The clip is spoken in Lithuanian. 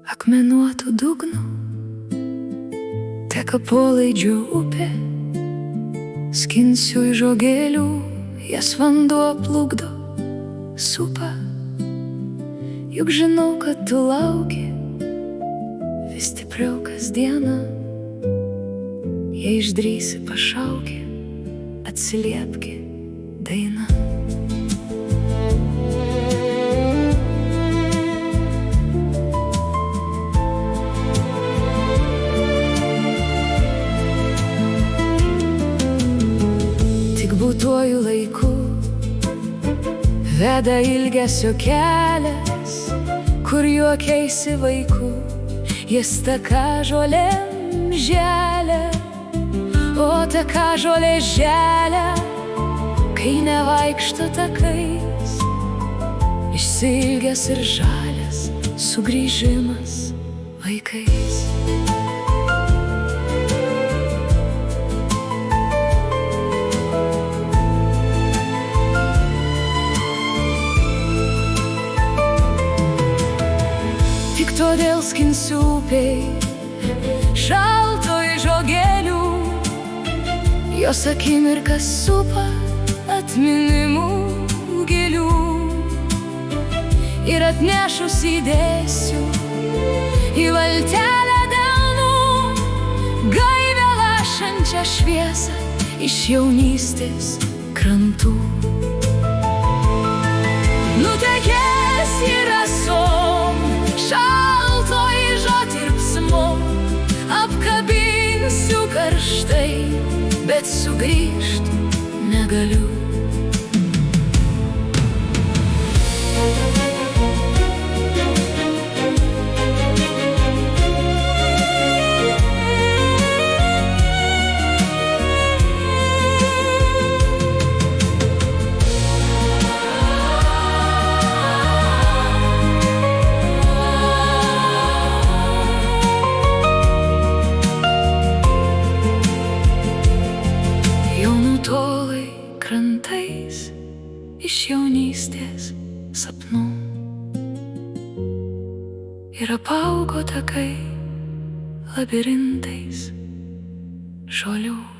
Akmenuotų dugnų teka polaidžių upė, skinsiu iš žogėlių, jas vanduo plukdo, supa. Juk žinau, kad tu lauki vis stipriau kasdieną. Jei išdrįsi pašauki, atsiliepki daina. Tik būtuoju laiku veda ilgesio kelias, kur juokiaisi vaiku, jis taka žolėm želia. O taka žolė želia, kai nevaikšto takais, išsiilgęs ir žalias sugrįžimas vaikais. Tik todėl skinsiu upėj šaltoj žogėlių, jos akimirkas supa atminimų gėlių. Ir atnešus įdėsiu į valtelę delnų gaivią lašančią šviesą iš jaunystės krantų. Nutekės į rasom šaltoj žotirpsmom, apkabinsiu karštai, bet sugrįžt negaliu. Krantais iš jaunystės sapnų ir apaugo takai labirintais žolių.